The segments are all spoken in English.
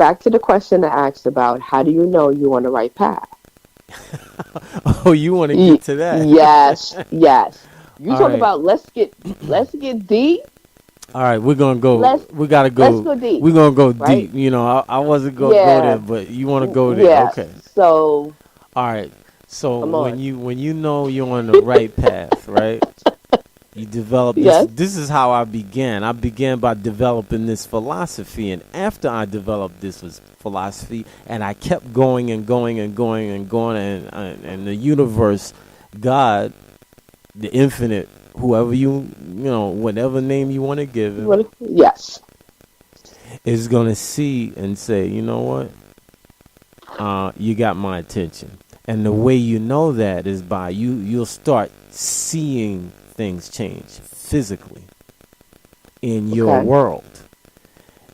back to the question I asked about how do you know you're on the right path? Oh, you want to get to that? Yes, yes. You All talk right. about let's get deep. All right, we're gonna go. Let's We gotta let's go. go deep, We're gonna go right? deep. I wasn't gonna go there, Yeah, but you want to go there. yeah. Okay. So All right. So come on. when you know you're on the right path, right? You develop this. Yes. This is how I began. I began by developing this philosophy, and after I developed this was philosophy, and I kept going and going and going and going, and the universe, God, the infinite, whoever whatever name you want to give him, Yes. is gonna see and say, you know what, you got my attention. And the way you know that is by you'll start seeing things change physically in your Okay. world.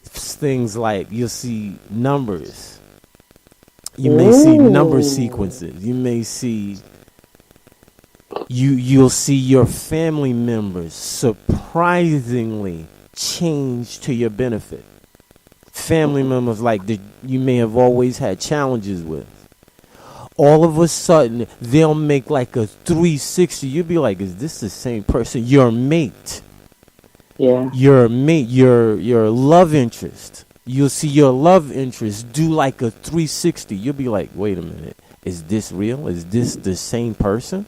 Things like you'll see numbers. You may see number Ooh. sequences. You may see you'll see your family members surprisingly change to your benefit. Family members like that you may have always had challenges with. All of a sudden, they'll make like a 360. You'll be like, is this the same person? Your mate. Yeah. Your mate, your love interest. You'll see your love interest do like a 360. You'll be like, wait a minute. Is this real? Is this the same person?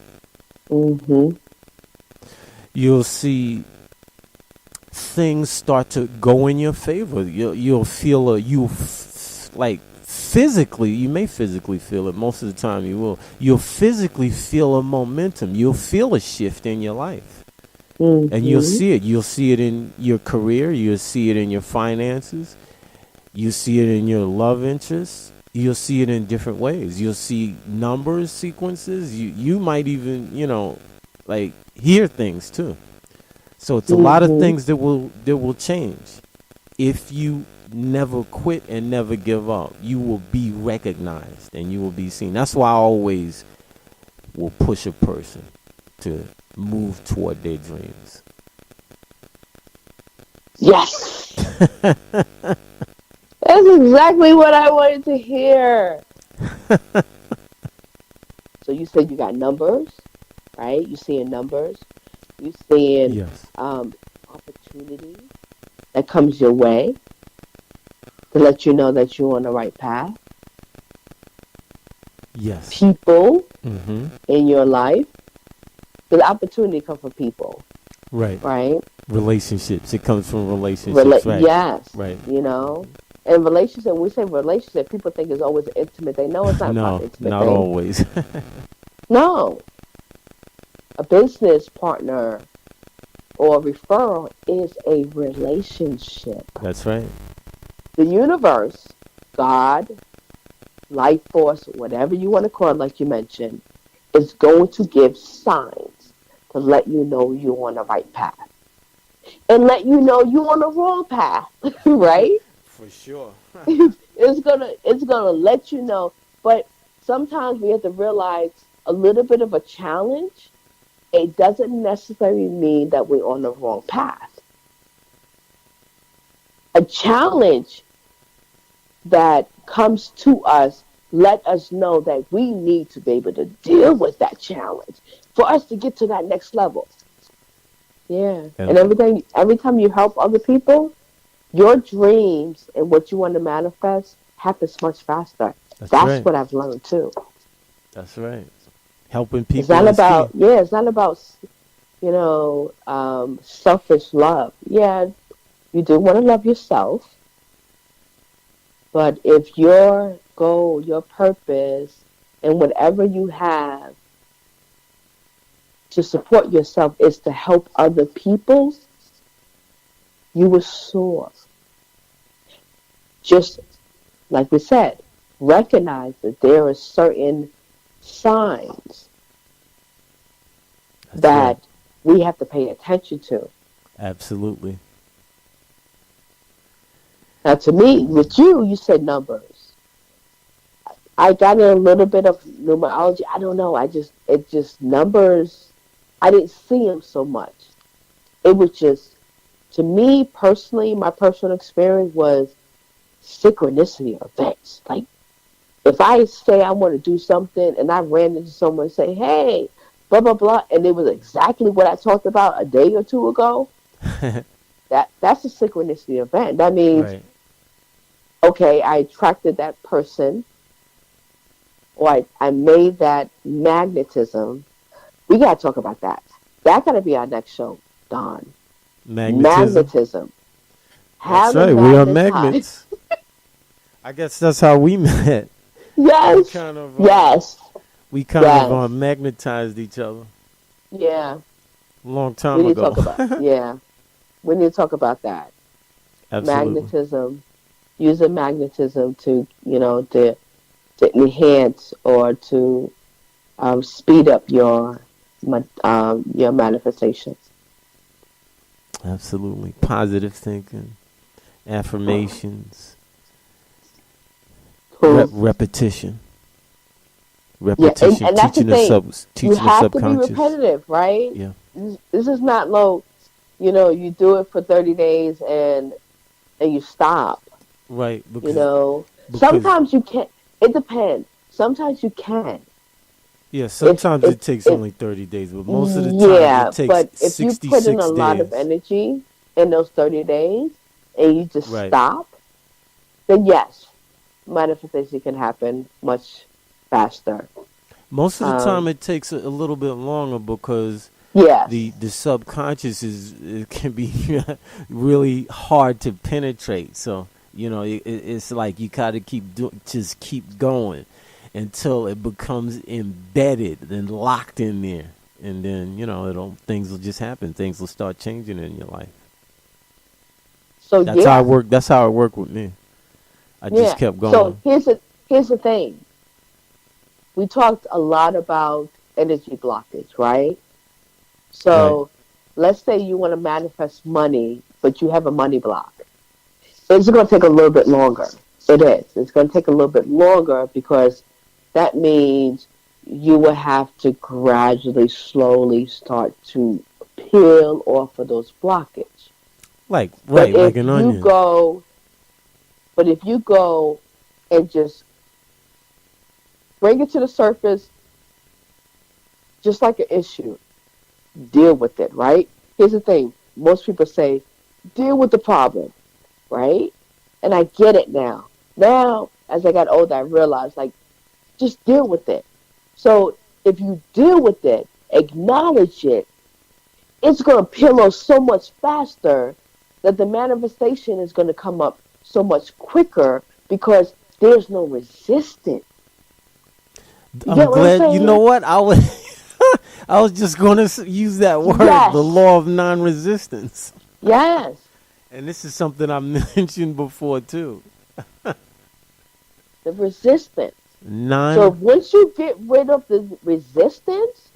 Mhm. You'll see things start to go in your favor. You'll feel like physically, you may physically feel it. Most of the time you will. You'll physically feel a momentum. You'll feel a shift in your life. And you'll Mhm. see it. You'll see it in your career. You'll see it in your finances. You see it in your love interests. You'll see it in different ways. You'll see numbers, sequences. You might even, like hear things too. So it's a lot of Mhm. things that will change. If you never quit and never give up, you will be recognized and you will be seen. That's why I always will push a person to move toward their dreams. Yes. That's exactly what I wanted to hear. So you said you got numbers, right? You seeing numbers. You seeing Yes. opportunity that comes your way to let you know that you're on the right path. Yes. People Mm-hmm. in your life. The opportunity comes from people, Right. right? Relationships. It comes from relationships. Right. Yes, Right. you know. And relationship, when we say relationship, people think it's always intimate. They know it's not about No, the intimate not thing. always. No, a business partner or referral is a relationship. That's right. The universe, God, life force, whatever you want to call it, like you mentioned, is going to give signs to let you know you're on the right path and let you know you're on the wrong path, right? For sure. It's gonna let you know. But sometimes we have to realize a little bit of a challenge. It doesn't necessarily mean that we're on the wrong path. A challenge that comes to us let us know that we need to be able to deal with that challenge for us to get to that next level. Yeah. And And every time you help other people, your dreams and what you want to manifest happens much faster. that's That's right. what I've learned too. That's right. Helping It's people not is key. about yeah, it's not about selfish love. Yeah, you do want to love yourself, but if your goal, your purpose, and whatever you have to support yourself is to help other people, you will soar. Just like we said, recognize that there are certain signs That's right. that we have to pay attention to. Absolutely. Now, to me, with you, you said numbers. I got in a little bit of numerology. I don't know. It just numbers. I didn't see them so much. It was just, to me personally, my personal experience was synchronicity events. Like, if I say I want to do something and I ran into someone and say, hey, blah, blah, blah, and it was exactly what I talked about a day or two ago, that's a synchronicity event. That means, Right. okay, I attracted that person, or I made that magnetism. We got to talk about that. That got to be our next show, Don. Magnetism. Magnetism. That's How to right. We are magnetize. magnets. I guess that's how we met. We Yes. kind of Yes. Yes. magnetized each other Yeah. a long We time need to ago. talk about. Yeah. We need to talk about that. Absolutely. Magnetism. Using magnetism to, to enhance or to speed up your manifestations. Absolutely. Positive thinking, affirmations, Cool. repetition. Yeah, Repetition, and that's the thing. You teaching the have to be subconscious. repetitive, right? Yeah. This is not low. You do it for 30 days and you stop. Right. You Because know, because sometimes you can't. It depends. Sometimes you can. yeah, If sometimes if it takes if only 30 days, but most of the times it Yeah, takes but if you put in a 66 lot of days. energy in those 30 days and you just Right. stop, then yes, manifestation can happen much faster. Most of the time Um, it takes a little bit longer because yes. the subconscious is it can be really hard to penetrate. So it's like you gotta just keep going until it becomes embedded and locked in there, and then it'll things will just happen. Things will start changing in your life. So That's how it yeah, worked. That's how it worked with me. I just yeah. kept So going. here's the thing. We talked a lot about energy blockage, right? Right. So let's say you want to manifest money, but you have a money block. It's going to take a little bit longer. It is. It's going to take a little bit longer because that means you will have to gradually, slowly start to peel off of those blockage. Like But right, like if an you onion. go, but if you go and just bring it to the surface, just like an issue, deal with it, right? Here's the thing. Most people say, deal with the problem, right? And I get it now. Now, as I got older, I realized, like, just deal with it. So if you deal with it, acknowledge it, it's going to pillow so much faster that the manifestation is going to come up so much quicker because there's no resistance. You I'm get what I'm glad. You know saying? what? I was just going to use that word, the Yes. law of non-resistance. Yes. And this is something I mentioned before too. The resistance. So Non. once you get rid of the resistance,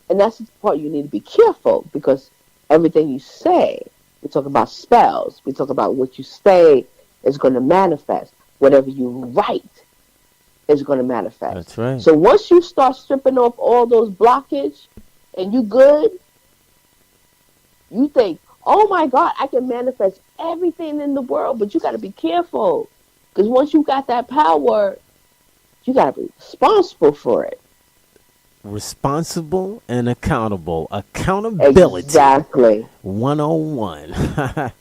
and that's the part you need to be careful because everything you say, we talk about spells, we talk about what you say is going to manifest. Whatever you write is going to manifest. That's right. So once you start stripping off all those blockage and you good, you think, oh my God, I can manifest everything in the world, but you got to be careful because once you got that power, you got to be responsible for it. Responsible and accountable. Accountability Exactly. 101.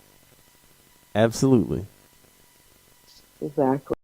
Absolutely. Exactly.